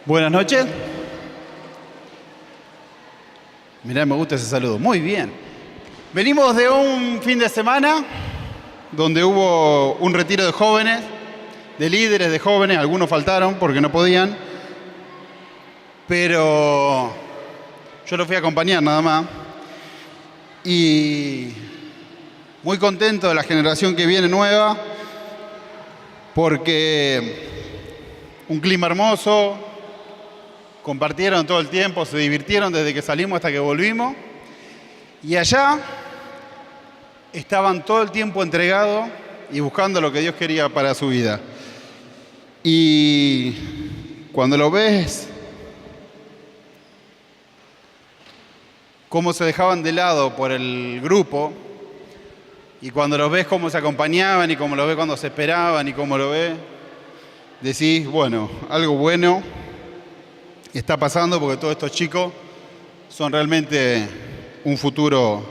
Buenas noches. Mirá, me gusta ese saludo. Muy bien. Venimos de un fin de semana donde hubo un retiro de jóvenes, de líderes de jóvenes. Algunos faltaron porque no podían. Pero yo los fui a acompañar nada más. Y muy contento de la generación que viene nueva porque un clima hermoso, compartieron todo el tiempo, se divirtieron desde que salimos hasta que volvimos. Y allá estaban todo el tiempo entregados y buscando lo que Dios quería para su vida. Y cuando lo ves, cómo se dejaban de lado por el grupo, y cuando los ves cómo se acompañaban, y cómo lo ves cuando se esperaban, y cómo lo ves, decís, bueno, algo bueno está pasando porque todos estos chicos son realmente un futuro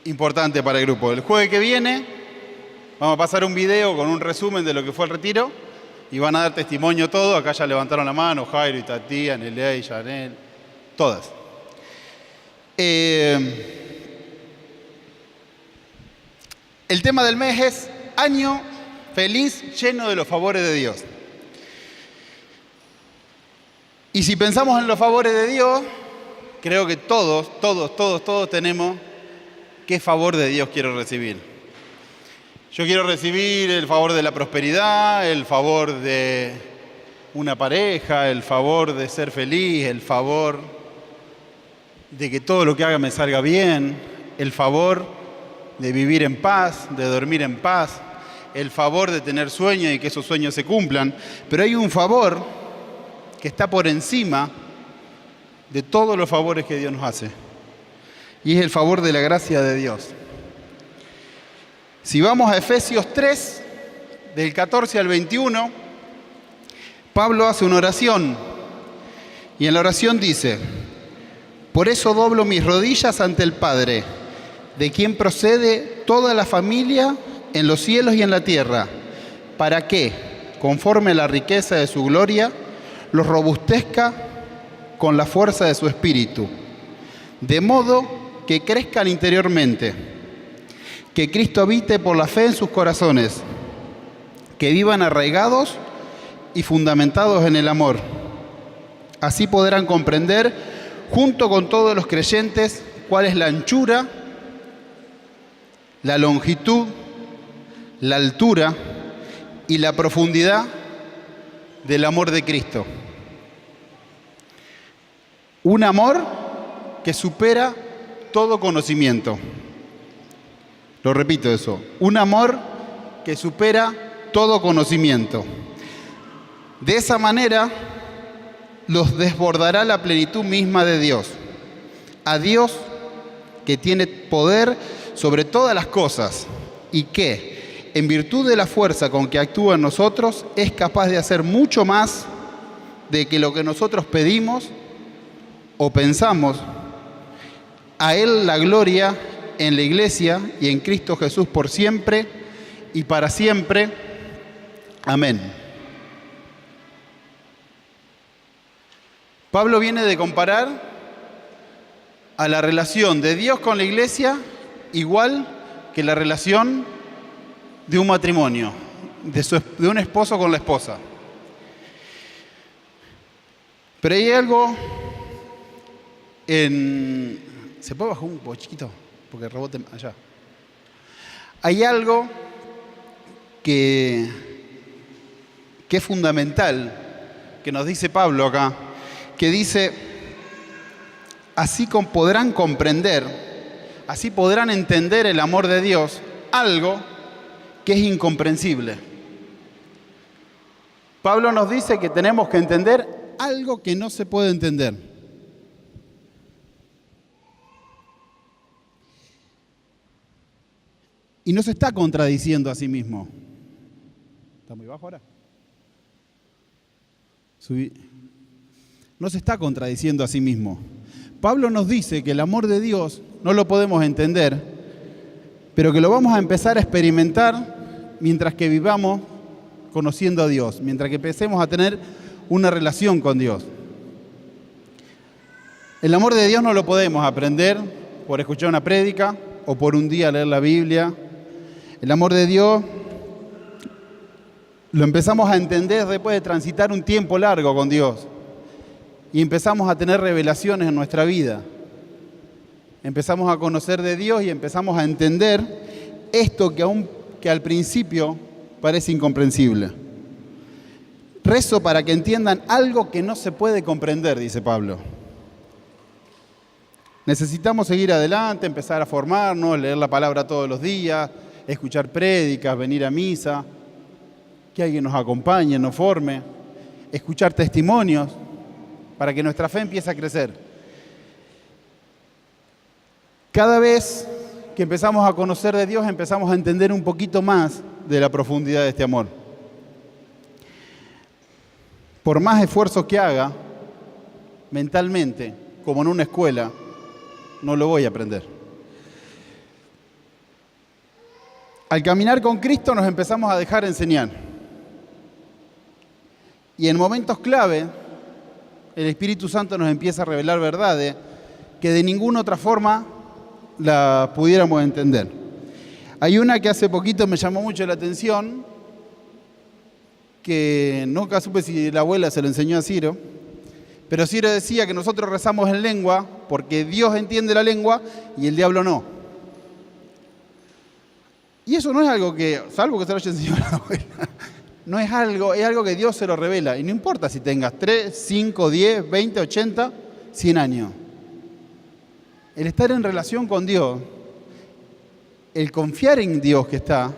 importante para el grupo. El jueves que viene vamos a pasar un video con un resumen de lo que fue el retiro y van a dar testimonio todo. Acá ya levantaron la mano, Jairo, Itatía, Neley, Janel, todas. El tema del mes es Año Feliz lleno de los favores de Dios. Y si pensamos en los favores de Dios, creo que todos tenemos qué favor de Dios quiero recibir. Yo quiero recibir el favor de la prosperidad, el favor de una pareja, el favor de ser feliz, el favor de que todo lo que haga me salga bien, el favor de vivir en paz, de dormir en paz, el favor de tener sueños y que esos sueños se cumplan. Pero hay un favor que está por encima de todos los favores que Dios nos hace. Y es el favor de la gracia de Dios. Si vamos a Efesios 3, del 14 al 21, Pablo hace una oración. Y en la oración dice: por eso doblo mis rodillas ante el Padre, de quien procede toda la familia en los cielos y en la tierra, para que, conforme a la riqueza de su gloria, los robustezca con la fuerza de su espíritu, de modo que crezcan interiormente, que Cristo habite por la fe en sus corazones, que vivan arraigados y fundamentados en el amor. Así podrán comprender, junto con todos los creyentes, cuál es la anchura, la longitud, la altura y la profundidad del amor de Cristo. Un amor que supera todo conocimiento. Lo repito eso. Un amor que supera todo conocimiento. De esa manera los desbordará la plenitud misma de Dios. A Dios que tiene poder sobre todas las cosas y que, en virtud de la fuerza con que actúa en nosotros, es capaz de hacer mucho más de que lo que nosotros pedimos o pensamos. A Él la gloria en la Iglesia y en Cristo Jesús por siempre y para siempre. Amén. Pablo viene de comparar a la relación de Dios con la Iglesia igual que la relación de un matrimonio, de un esposo con la esposa. Pero hay algo ¿Se puede bajar un poco chiquito? Porque rebote allá. Hay algo que es fundamental, que nos dice Pablo acá, que dice: así podrán comprender, así podrán entender el amor de Dios, algo que es incomprensible. Pablo nos dice que tenemos que entender algo que no se puede entender. Y no se está contradiciendo a sí mismo. ¿Está muy bajo ahora? Subí. No se está contradiciendo a sí mismo. Pablo nos dice que el amor de Dios no lo podemos entender, pero que lo vamos a empezar a experimentar mientras que vivamos conociendo a Dios, mientras que empecemos a tener una relación con Dios. El amor de Dios no lo podemos aprender por escuchar una prédica o por un día leer la Biblia. El amor de Dios lo empezamos a entender después de transitar un tiempo largo con Dios y empezamos a tener revelaciones en nuestra vida. Empezamos a conocer de Dios y empezamos a entender esto que al principio parece incomprensible. Rezo para que entiendan algo que no se puede comprender, dice Pablo. Necesitamos seguir adelante, empezar a formarnos, leer la palabra todos los días, escuchar prédicas, venir a misa, que alguien nos acompañe, nos forme, escuchar testimonios para que nuestra fe empiece a crecer. Cada vez que empezamos a conocer de Dios, empezamos a entender un poquito más de la profundidad de este amor. Por más esfuerzos que haga, mentalmente, como en una escuela, no lo voy a aprender. Al caminar con Cristo nos empezamos a dejar enseñar. Y en momentos clave, el Espíritu Santo nos empieza a revelar verdades que de ninguna otra forma la pudiéramos entender. Hay una que hace poquito me llamó mucho la atención, que nunca supe si la abuela se lo enseñó a Ciro, pero Ciro decía que nosotros rezamos en lengua porque Dios entiende la lengua y el diablo no. Y eso no es algo que, salvo que se lo haya enseñado a la abuela, no es algo que Dios se lo revela. Y no importa si tengas 3, 5, 10, 20, 80, 100 años. El estar en relación con Dios, el confiar en Dios que está,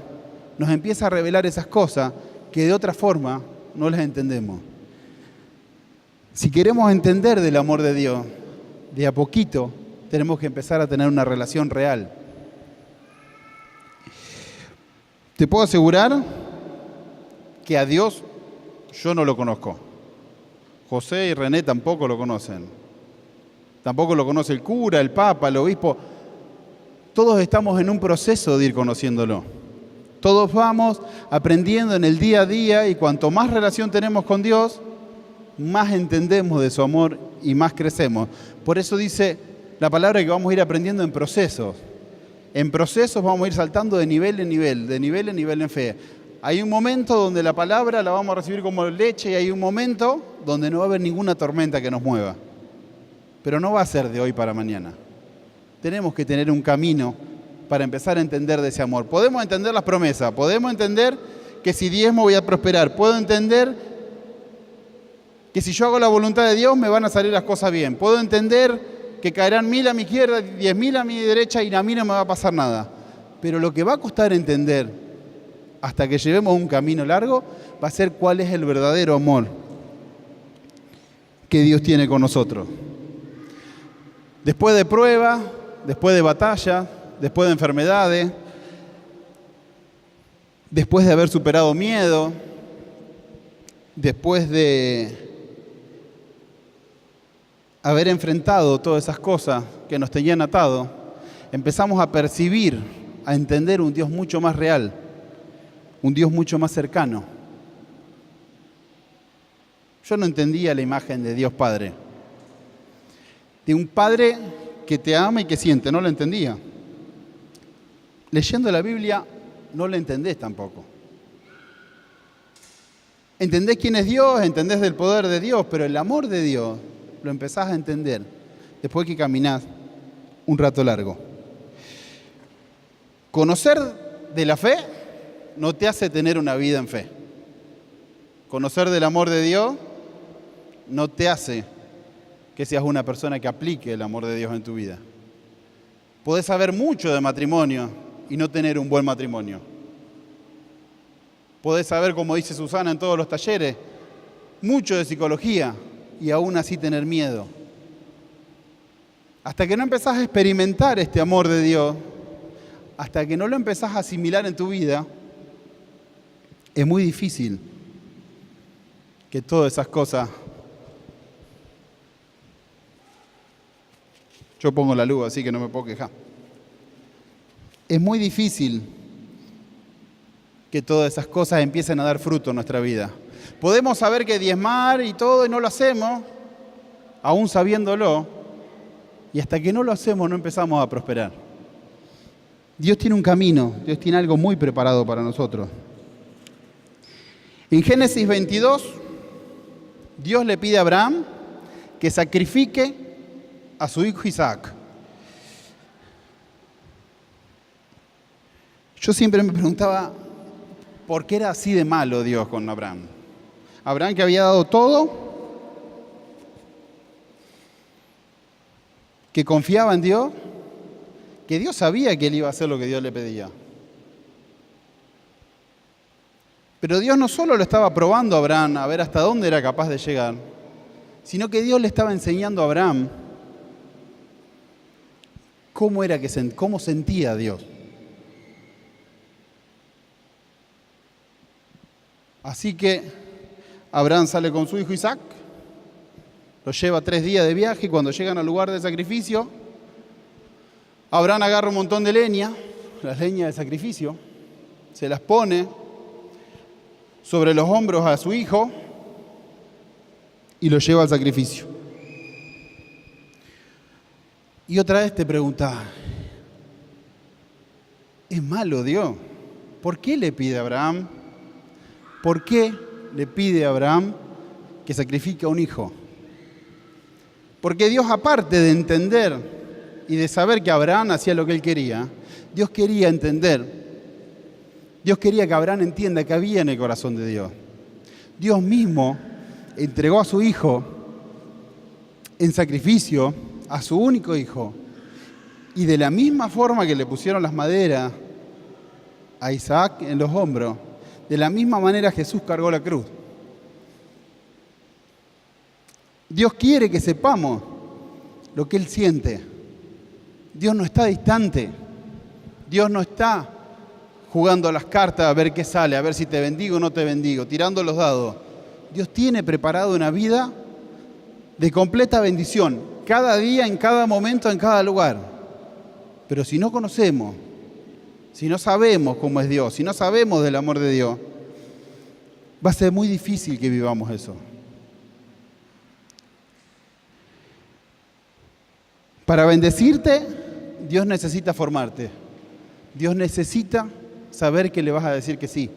nos empieza a revelar esas cosas que de otra forma no las entendemos. Si queremos entender del amor de Dios, de a poquito tenemos que empezar a tener una relación real. Te puedo asegurar que a Dios yo no lo conozco. José y René tampoco lo conocen. Tampoco lo conoce el cura, el papa, el obispo. Todos estamos en un proceso de ir conociéndolo. Todos vamos aprendiendo en el día a día y cuanto más relación tenemos con Dios, más entendemos de su amor y más crecemos. Por eso dice la palabra que vamos a ir aprendiendo en procesos. En procesos vamos a ir saltando de nivel en nivel, de nivel en nivel en fe. Hay un momento donde la palabra la vamos a recibir como leche y hay un momento donde no va a haber ninguna tormenta que nos mueva. Pero no va a ser de hoy para mañana. Tenemos que tener un camino para empezar a entender de ese amor. Podemos entender las promesas, podemos entender que si diezmo voy a prosperar, puedo entender que si yo hago la voluntad de Dios me van a salir las cosas bien, puedo entender que caerán 1000 a mi izquierda, 10.000 a mi derecha y a mí no me va a pasar nada. Pero lo que va a costar entender hasta que llevemos un camino largo va a ser cuál es el verdadero amor que Dios tiene con nosotros. Después de pruebas, después de batallas, después de enfermedades, después de haber superado miedo, después de haber enfrentado todas esas cosas que nos tenían atado, empezamos a percibir, a entender un Dios mucho más real, un Dios mucho más cercano. Yo no entendía la imagen de Dios Padre, de un Padre que te ama y que siente, no lo entendía. Leyendo la Biblia no lo entendés tampoco. Entendés quién es Dios, entendés del poder de Dios, pero el amor de Dios lo empezás a entender después que caminás un rato largo. Conocer de la fe no te hace tener una vida en fe. Conocer del amor de Dios no te hace que seas una persona que aplique el amor de Dios en tu vida. Podés saber mucho de matrimonio y no tener un buen matrimonio. Podés saber, como dice Susana en todos los talleres, mucho de psicología y aún así tener miedo. Hasta que no empezás a experimentar este amor de Dios, hasta que no lo empezás a asimilar en tu vida, es muy difícil que todas esas cosas... Yo pongo la luz, así que no me puedo quejar. Es muy difícil que todas esas cosas empiecen a dar fruto en nuestra vida. Podemos saber que diezmar y todo y no lo hacemos, aún sabiéndolo, y hasta que no lo hacemos no empezamos a prosperar. Dios tiene un camino, Dios tiene algo muy preparado para nosotros. En Génesis 22, Dios le pide a Abraham que sacrifique a su hijo Isaac. Yo siempre me preguntaba, ¿por qué era así de malo Dios con Abraham? Abraham, que había dado todo, que confiaba en Dios, que Dios sabía que él iba a hacer lo que Dios le pedía. Pero Dios no solo lo estaba probando a Abraham a ver hasta dónde era capaz de llegar, sino que Dios le estaba enseñando a Abraham cómo sentía a Dios. Así que Abraham sale con su hijo Isaac, lo lleva 3 días de viaje y cuando llegan al lugar de sacrificio, Abraham agarra un montón de leña, las leñas de sacrificio, se las pone sobre los hombros a su hijo y lo lleva al sacrificio. Y otra vez te preguntaba, ¿es malo Dios? ¿Por qué le pide a Abraham? ¿Por qué le pide a Abraham que sacrifique a un hijo? Porque Dios, aparte de entender y de saber que Abraham hacía lo que él quería, Dios quería entender. Dios quería que Abraham entienda que había en el corazón de Dios. Dios mismo entregó a su hijo en sacrificio, a su único hijo. Y de la misma forma que le pusieron las maderas a Isaac en los hombros, de la misma manera Jesús cargó la cruz. Dios quiere que sepamos lo que Él siente. Dios no está distante. Dios no está jugando a las cartas a ver qué sale, a ver si te bendigo o no te bendigo, tirando los dados. Dios tiene preparado una vida de completa bendición, cada día, en cada momento, en cada lugar. Pero si no conocemos, si no sabemos cómo es Dios, si no sabemos del amor de Dios, va a ser muy difícil que vivamos eso. Para bendecirte, Dios necesita formarte. Dios necesita saber que le vas a decir que sí.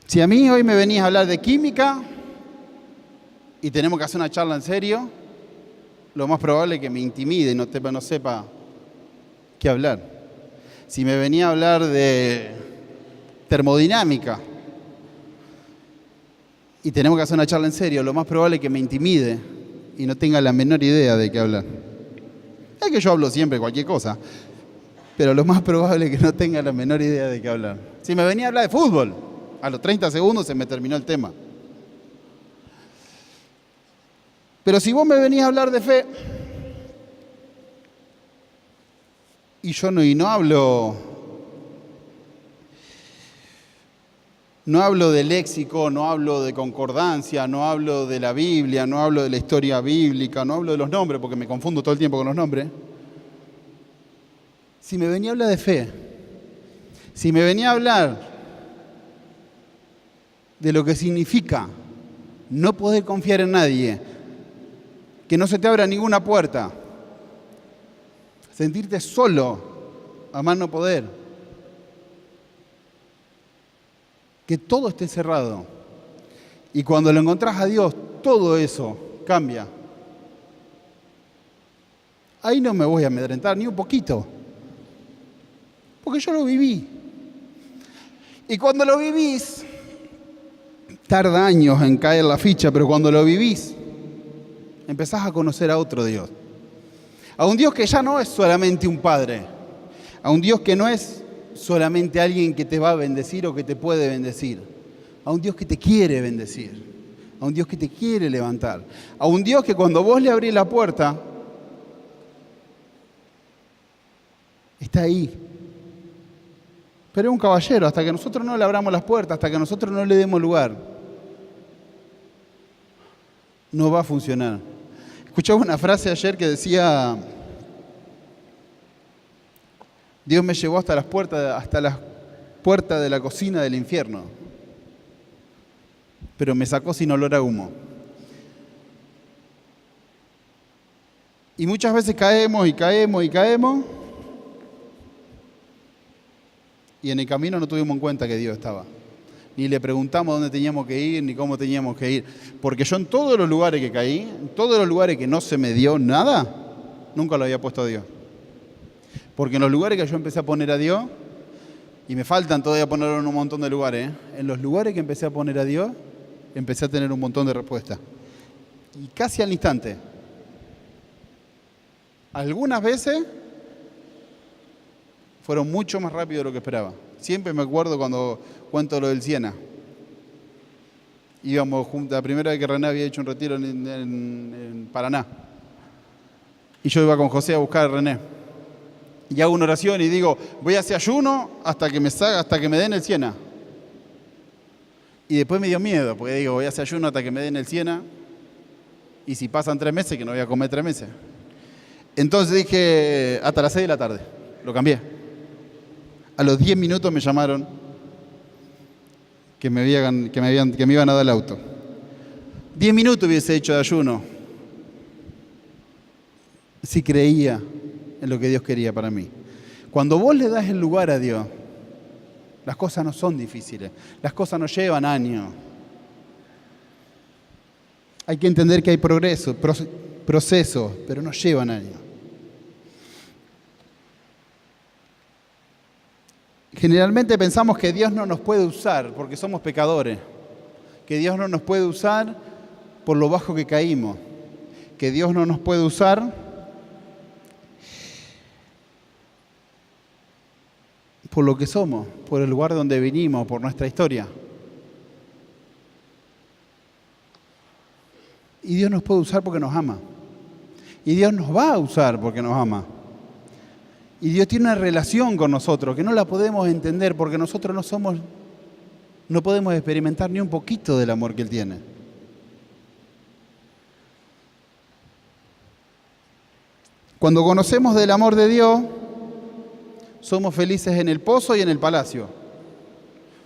Si a mí hoy me venís a hablar de química y tenemos que hacer una charla en serio, lo más probable es que me intimide y no sepa qué hablar. Si me venía a hablar de termodinámica y tenemos que hacer una charla en serio, lo más probable es que me intimide y no tenga la menor idea de qué hablar. Es que yo hablo siempre cualquier cosa, pero lo más probable es que no tenga la menor idea de qué hablar. Si me venía a hablar de fútbol, a los 30 segundos se me terminó el tema. Pero si vos me venís a hablar de fe, y yo no hablo de léxico, no hablo de concordancia, no hablo de la Biblia, no hablo de la historia bíblica, no hablo de los nombres, porque me confundo todo el tiempo con los nombres. Si me venía a hablar de fe, si me venía a hablar de lo que significa no poder confiar en nadie, que no se te abra ninguna puerta, sentirte solo, a más no poder, que todo esté cerrado. Y cuando lo encontrás a Dios, todo eso cambia. Ahí no me voy a amedrentar ni un poquito, porque yo lo viví. Y cuando lo vivís, tarda años en caer la ficha, pero cuando lo vivís, empezás a conocer a otro Dios. A un Dios que ya no es solamente un padre, a un Dios que no es solamente alguien que te va a bendecir o que te puede bendecir, a un Dios que te quiere bendecir, a un Dios que te quiere levantar, a un Dios que cuando vos le abrís la puerta, está ahí. Pero es un caballero, hasta que nosotros no le abramos las puertas, hasta que nosotros no le demos lugar, no va a funcionar. Escuchaba una frase ayer que decía: Dios me llevó hasta las puertas, hasta las puerta de la cocina del infierno, pero me sacó sin olor a humo. Y muchas veces caemos y caemos y caemos, y en el camino no tuvimos en cuenta que Dios estaba. Ni le preguntamos dónde teníamos que ir, ni cómo teníamos que ir. Porque yo en todos los lugares que caí, en todos los lugares que no se me dio nada, nunca lo había puesto a Dios. Porque en los lugares que yo empecé a poner a Dios, y me faltan todavía ponerlo en un montón de lugares, en los lugares que empecé a poner a Dios, empecé a tener un montón de respuestas. Y casi al instante. Algunas veces fueron mucho más rápido de lo que esperaba. Siempre me acuerdo cuando cuento lo del Siena. Íbamos juntos, la primera vez que René había hecho un retiro en Paraná. Y yo iba con José a buscar a René. Y hago una oración y digo, voy a hacer ayuno hasta que me den el Siena. Y después me dio miedo, porque digo, voy a hacer ayuno hasta que me den el Siena. Y si pasan 3 meses, que no voy a comer 3 meses. Entonces dije, hasta las 6 de la tarde. Lo cambié. A los 10 minutos me llamaron que me iban a dar el auto. 10 minutos hubiese hecho de ayuno si creía en lo que Dios quería para mí. Cuando vos le das el lugar a Dios, las cosas no son difíciles, las cosas no llevan años. Hay que entender que hay procesos, pero no llevan años. Generalmente pensamos que Dios no nos puede usar porque somos pecadores, que Dios no nos puede usar por lo bajo que caímos, que Dios no nos puede usar por lo que somos, por el lugar donde vinimos, por nuestra historia. Y Dios nos puede usar porque nos ama. Y Dios nos va a usar porque nos ama. Y Dios tiene una relación con nosotros que no la podemos entender porque nosotros no podemos experimentar ni un poquito del amor que Él tiene. Cuando conocemos del amor de Dios, somos felices en el pozo y en el palacio.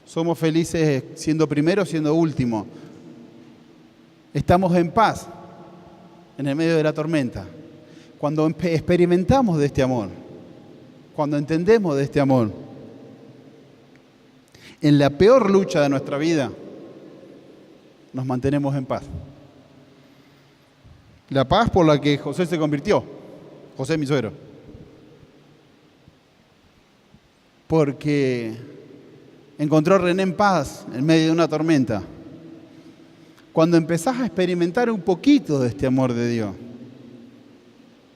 Somos felices siendo primero, siendo último. Estamos en paz en el medio de la tormenta. Cuando experimentamos de este amor, cuando entendemos de este amor, en la peor lucha de nuestra vida, nos mantenemos en paz. La paz por la que José se convirtió. José, mi suegro. Porque encontró a René en paz en medio de una tormenta. Cuando empezás a experimentar un poquito de este amor de Dios,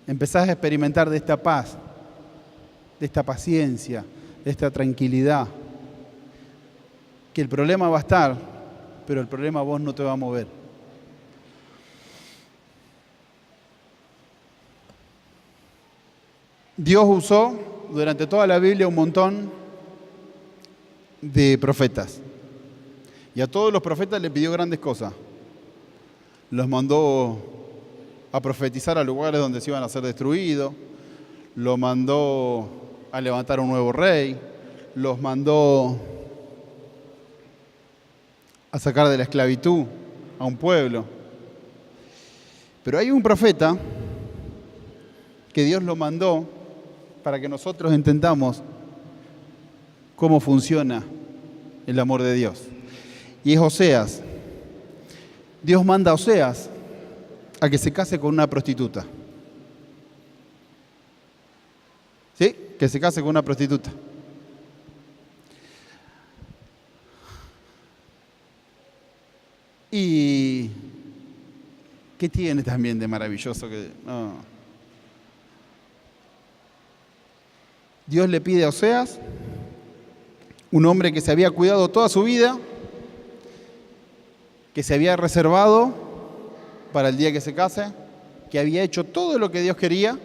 empezás a experimentar de esta paz, de esta paciencia, de esta tranquilidad, que el problema va a estar, pero el problema a vos no te va a mover. Dios usó durante toda la Biblia un montón de profetas. Y a todos los profetas les pidió grandes cosas. Los mandó a profetizar a lugares donde se iban a ser destruidos. Los mandó a levantar un nuevo rey. Los mandó a sacar de la esclavitud a un pueblo. Pero hay un profeta que Dios lo mandó para que nosotros entendamos cómo funciona el amor de Dios. Y es Oseas. Dios manda a Oseas a que se case con una prostituta. ¿Sí? Que se case con una prostituta. ¿Y qué tiene también de maravilloso? Dios le pide a Oseas, un hombre que se había cuidado toda su vida, que se había reservado para el día que se case, que había hecho todo lo que Dios quería,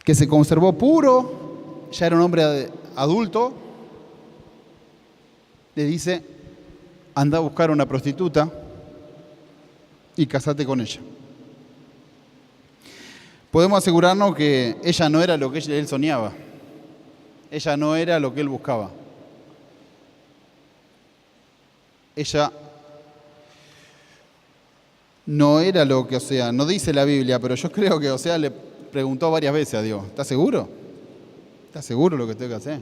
que se conservó puro, ya era un hombre adulto, le dice, anda a buscar una prostituta y casate con ella. Podemos asegurarnos que ella no era lo que él soñaba. Ella no era lo que él buscaba. Ella no era lo que, no dice la Biblia, pero yo creo que le preguntó varias veces a Dios, ¿estás seguro? ¿Estás seguro lo que tengo que hacer?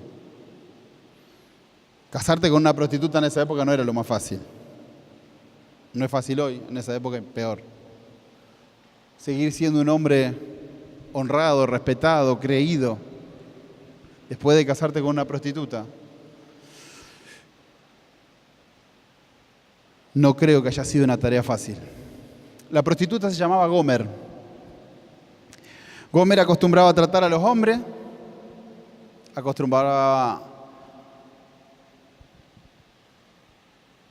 Casarte con una prostituta en esa época no era lo más fácil. No es fácil hoy, en esa época es peor. Seguir siendo un hombre honrado, respetado, creído, después de casarte con una prostituta, no creo que haya sido una tarea fácil. La prostituta se llamaba Gomer. Gomer acostumbraba a tratar a los hombres,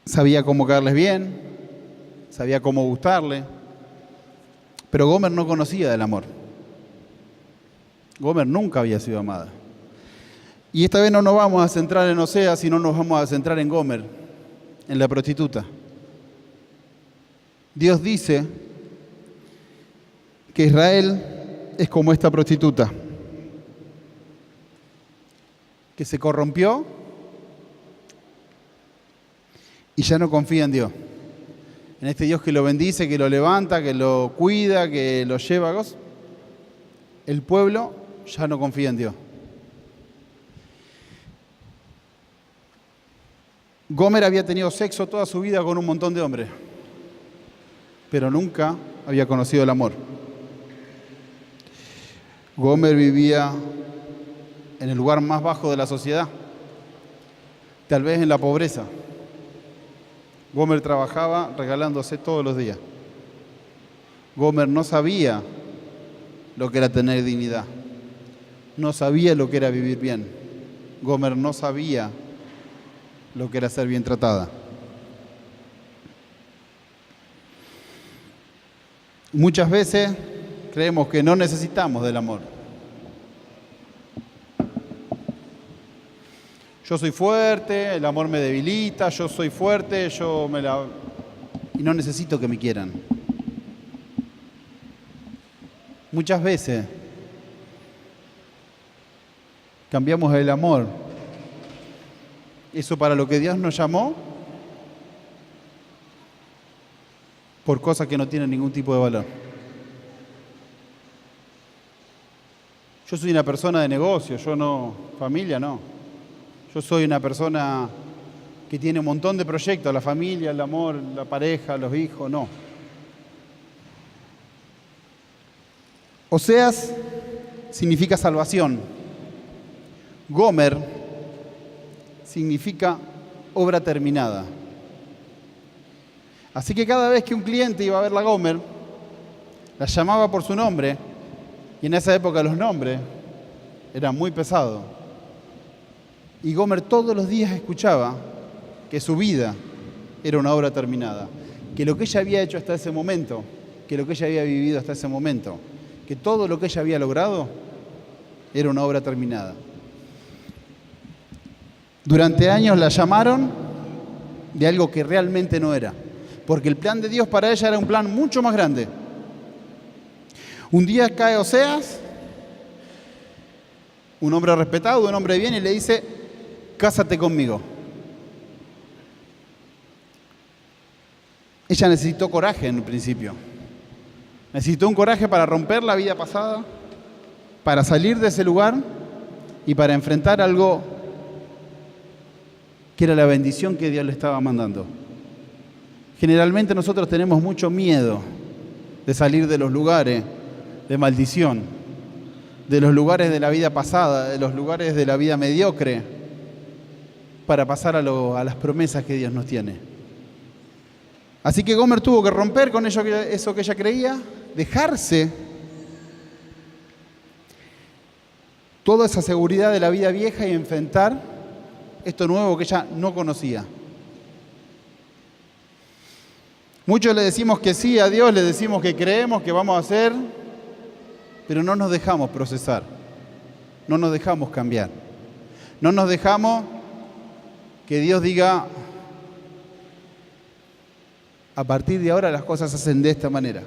sabía cómo caerles bien, sabía cómo gustarle, pero Gomer no conocía del amor. Gomer nunca había sido amada. Y esta vez no nos vamos a centrar en Oseas, sino nos vamos a centrar en Gomer, en la prostituta. Dios dice que Israel es como esta prostituta, que se corrompió y ya no confía en Dios. En este Dios que lo bendice, que lo levanta, que lo cuida, que lo lleva a cosas. El pueblo ya no confía en Dios. Gomer había tenido sexo toda su vida con un montón de hombres, pero nunca había conocido el amor. Gomer vivía en el lugar más bajo de la sociedad, tal vez en la pobreza. Gomer trabajaba regalándose todos los días. Gomer no sabía lo que era tener dignidad. No sabía lo que era vivir bien. Gomer no sabía lo que era ser bien tratada. Muchas veces creemos que no necesitamos del amor. Yo soy fuerte, el amor me debilita, yo soy fuerte, y no necesito que me quieran. Muchas veces cambiamos el amor, eso para lo que Dios nos llamó, por cosas que no tienen ningún tipo de valor. Yo soy una persona de negocio, familia no. Yo soy una persona que tiene un montón de proyectos, la familia, el amor, la pareja, los hijos, no. Oseas significa salvación. Gomer significa obra terminada. Así que cada vez que un cliente iba a ver la Gomer, la llamaba por su nombre, y en esa época los nombres eran muy pesados. Y Gomer todos los días escuchaba que su vida era una obra terminada, que lo que ella había hecho hasta ese momento, que lo que ella había vivido hasta ese momento, que todo lo que ella había logrado era una obra terminada. Durante años la llamaron de algo que realmente no era, porque el plan de Dios para ella era un plan mucho más grande. Un día cae Oseas, un hombre respetado, un hombre de bien, y le dice: cásate conmigo. Ella necesitó coraje en un principio. Necesitó un coraje para romper la vida pasada, para salir de ese lugar y para enfrentar algo que era la bendición que Dios le estaba mandando. Generalmente nosotros tenemos mucho miedo de salir de los lugares de maldición, de los lugares de la vida pasada, de los lugares de la vida mediocre, para pasar a las promesas que Dios nos tiene. Así que Gomer tuvo que romper con eso que ella creía, dejarse toda esa seguridad de la vida vieja y enfrentar esto nuevo que ella no conocía. Muchos le decimos que sí a Dios, le decimos que creemos, que vamos a hacer, pero no nos dejamos procesar, no nos dejamos cambiar, no nos dejamos que Dios diga: a partir de ahora las cosas se hacen de esta manera,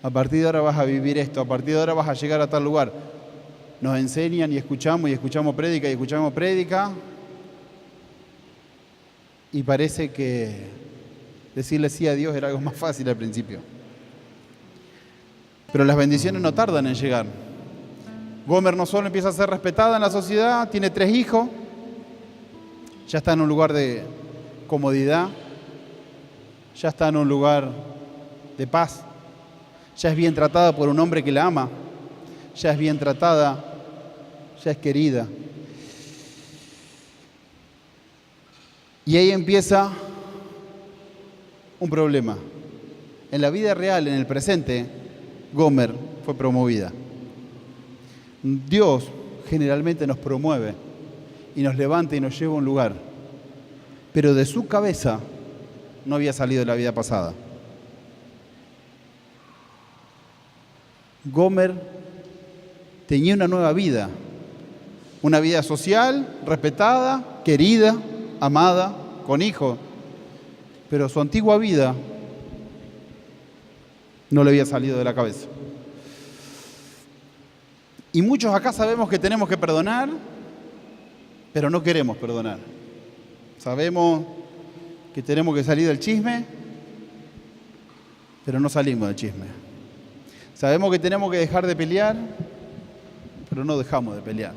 a partir de ahora vas a vivir esto, a partir de ahora vas a llegar a tal lugar. nos enseñan y escuchamos prédica y escuchamos prédica. Y parece que decirle sí a Dios era algo más fácil al principio. Pero las bendiciones no tardan en llegar. Gomer no solo empieza a ser respetada en la sociedad, tiene 3 hijos, ya está en un lugar de comodidad, ya está en un lugar de paz, ya es bien tratada por un hombre que la ama, ya es bien tratada, ya es querida. Y ahí empieza un problema. En la vida real, en el presente, Gomer fue promovida. Dios generalmente nos promueve y nos levanta y nos lleva a un lugar, pero de su cabeza no había salido la vida pasada. Gomer tenía una nueva vida, una vida social, respetada, querida, amada, con hijos, pero su antigua vida no le había salido de la cabeza. Y muchos acá sabemos que tenemos que perdonar, pero no queremos perdonar. Sabemos que tenemos que salir del chisme, pero no salimos del chisme. Sabemos que tenemos que dejar de pelear, pero no dejamos de pelear.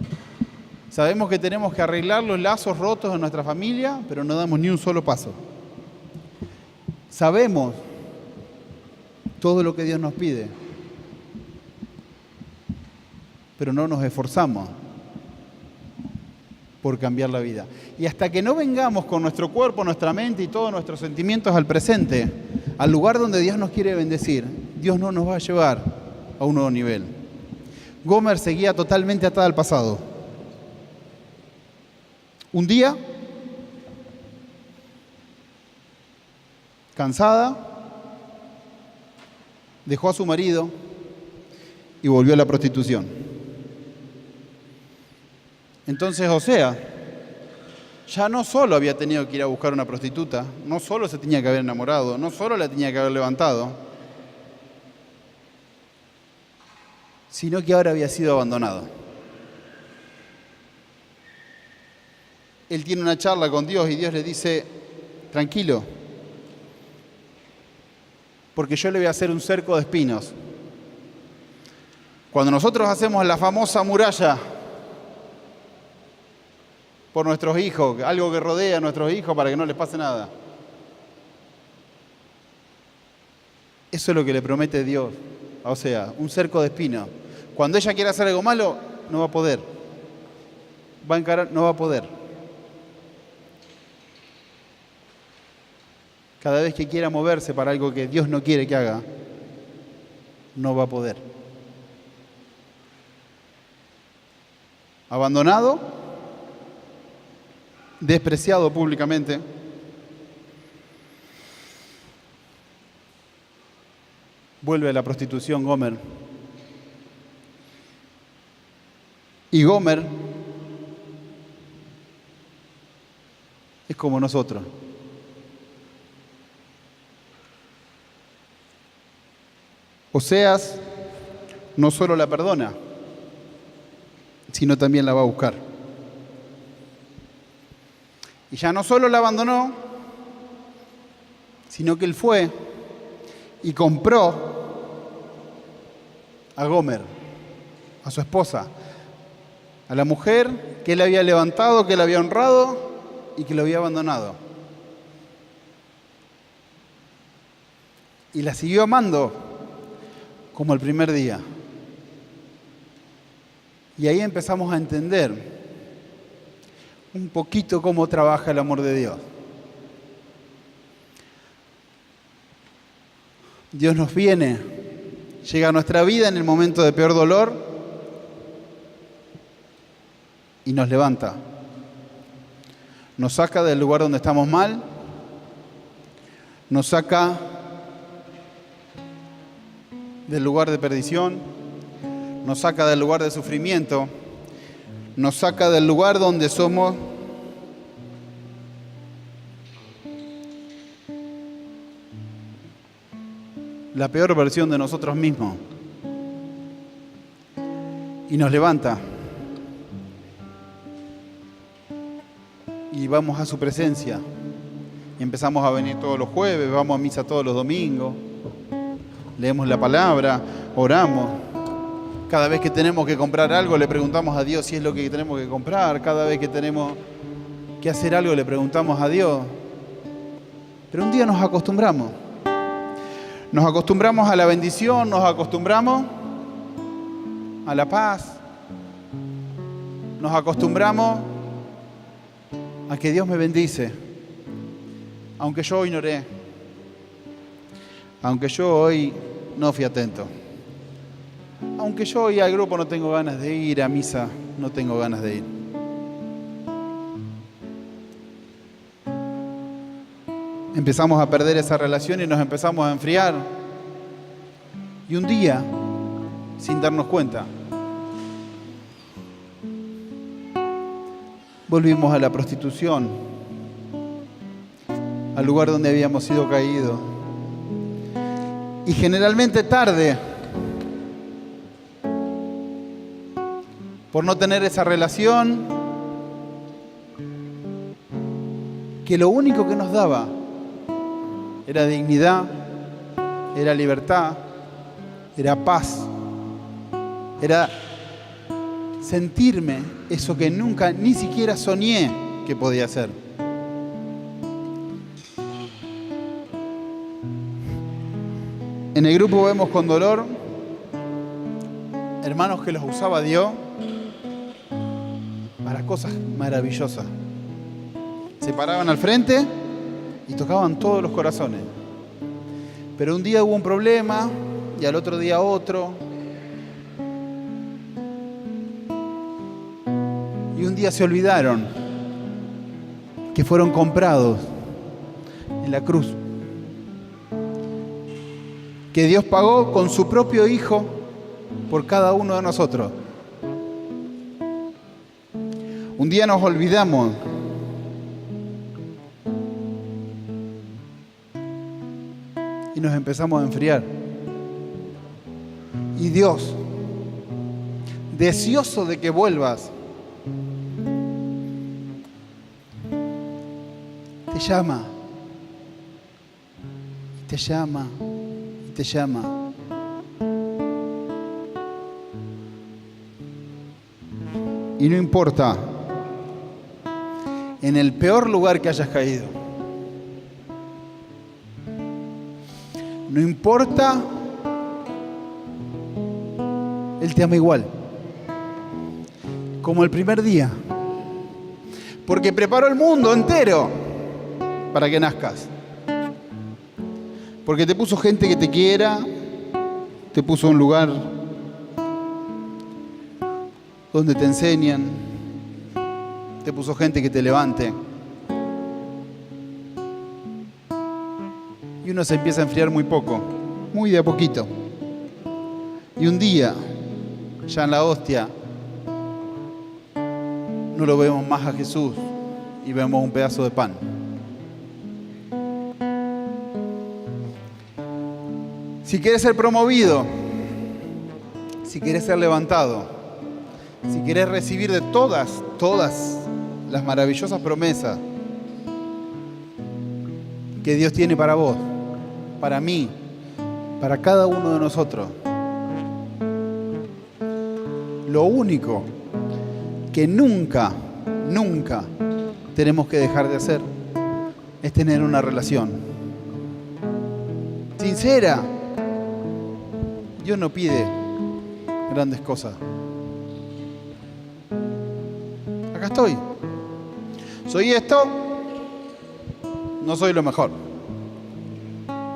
Sabemos que tenemos que arreglar los lazos rotos en nuestra familia, pero no damos ni un solo paso. Sabemos todo lo que Dios nos pide, pero no nos esforzamos por cambiar la vida. Y hasta que no vengamos con nuestro cuerpo, nuestra mente y todos nuestros sentimientos al presente, al lugar donde Dios nos quiere bendecir, Dios no nos va a llevar a un nuevo nivel. Gomer seguía totalmente atada al pasado. Un día, cansada, dejó a su marido y volvió a la prostitución. Entonces Osea ya no solo había tenido que ir a buscar una prostituta, no solo se tenía que haber enamorado, no solo la tenía que haber levantado, sino que ahora había sido abandonado. Él tiene una charla con Dios y Dios le dice, tranquilo, porque yo le voy a hacer un cerco de espinos. Cuando nosotros hacemos la famosa muralla por nuestros hijos, algo que rodea a nuestros hijos para que no les pase nada. Eso es lo que le promete Dios. O sea, un cerco de espinos. Cuando ella quiera hacer algo malo, no va a poder. Va a encarar, no va a poder. Cada vez que quiera moverse para algo que Dios no quiere que haga, no va a poder. Abandonado, despreciado públicamente, vuelve a la prostitución Gomer. Y Gomer es como nosotros. Oseas no solo la perdona, sino también la va a buscar. Y ya no solo la abandonó, sino que él fue y compró a Gomer, a su esposa, a la mujer que él había levantado, que él había honrado y que lo había abandonado. Y la siguió amando como el primer día. Y ahí empezamos a entender un poquito cómo trabaja el amor de Dios. Dios nos viene, llega a nuestra vida en el momento de peor dolor y nos levanta. Nos saca del lugar donde estamos mal, nos saca del lugar de perdición, nos saca del lugar de sufrimiento, nos saca del lugar donde somos la peor versión de nosotros mismos y nos levanta. y vamos a su presencia. Y empezamos a venir todos los jueves, vamos a misa todos los domingos, leemos la palabra, oramos. Cada vez que tenemos que comprar algo le preguntamos a Dios si es lo que tenemos que comprar. Cada vez que tenemos que hacer algo le preguntamos a Dios. Pero un día nos acostumbramos. Nos acostumbramos a la bendición, nos acostumbramos a la paz. Nos acostumbramos a que Dios me bendice. Aunque yo hoy no oré. Aunque yo hoy no fui atento. Aunque yo hoy al grupo no tengo ganas de ir, a misa no tengo ganas de ir. Empezamos a perder esa relación y nos empezamos a enfriar. Y un día, sin darnos cuenta, volvimos a la prostitución, al lugar donde habíamos sido caídos. Y generalmente tarde, por no tener esa relación, que lo único que nos daba era dignidad, era libertad, era paz, era sentirme eso que nunca, ni siquiera soñé que podía ser. En el grupo vemos con dolor hermanos que los usaba Dios para cosas maravillosas. Se paraban al frente y tocaban todos los corazones. Pero un día hubo un problema y al otro día otro. Y un día se olvidaron que fueron comprados en la cruz. Que Dios pagó con su propio Hijo por cada uno de nosotros. Un día nos olvidamos y nos empezamos a enfriar. Y Dios, deseoso de que vuelvas, te llama, te llama, te llama. Y no importa en el peor lugar que hayas caído. No importa, Él te ama igual, como el primer día, porque preparó el mundo entero para que nazcas, porque te puso gente que te quiera, te puso un lugar donde te enseñan, te puso gente que te levante. Y uno se empieza a enfriar muy poco, muy de a poquito. Y un día, ya en la hostia, no lo vemos más a Jesús y vemos un pedazo de pan. Si quieres ser promovido, si quieres ser levantado, si quieres recibir de todas las maravillosas promesas que Dios tiene para vos, para mí, para cada uno de nosotros, lo único que nunca tenemos que dejar de hacer es tener una relación sincera. Dios no pide grandes cosas. Acá estoy. Soy esto, no soy lo mejor,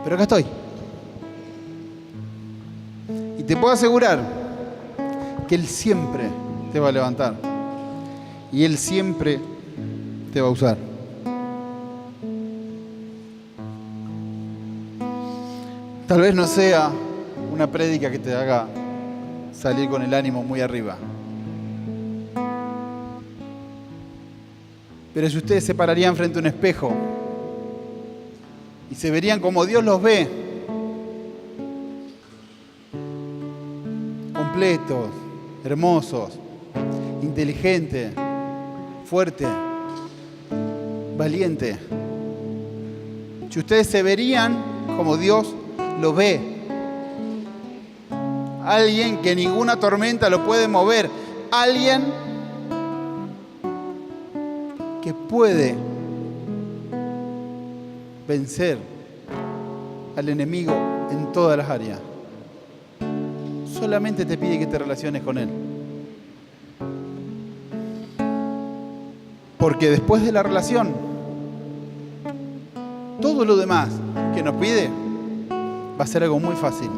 pero acá estoy. Y te puedo asegurar que Él siempre te va a levantar y Él siempre te va a usar. Tal vez no sea una prédica que te haga salir con el ánimo muy arriba. Pero si ustedes se pararían frente a un espejo y se verían como Dios los ve, completos, hermosos, inteligentes, fuertes, valiente. Si ustedes se verían como Dios lo ve. Alguien que ninguna tormenta lo puede mover. Alguien que puede vencer al enemigo en todas las áreas. Solamente te pide que te relaciones con Él. Porque después de la relación, todo lo demás que nos pide va a ser algo muy fácil.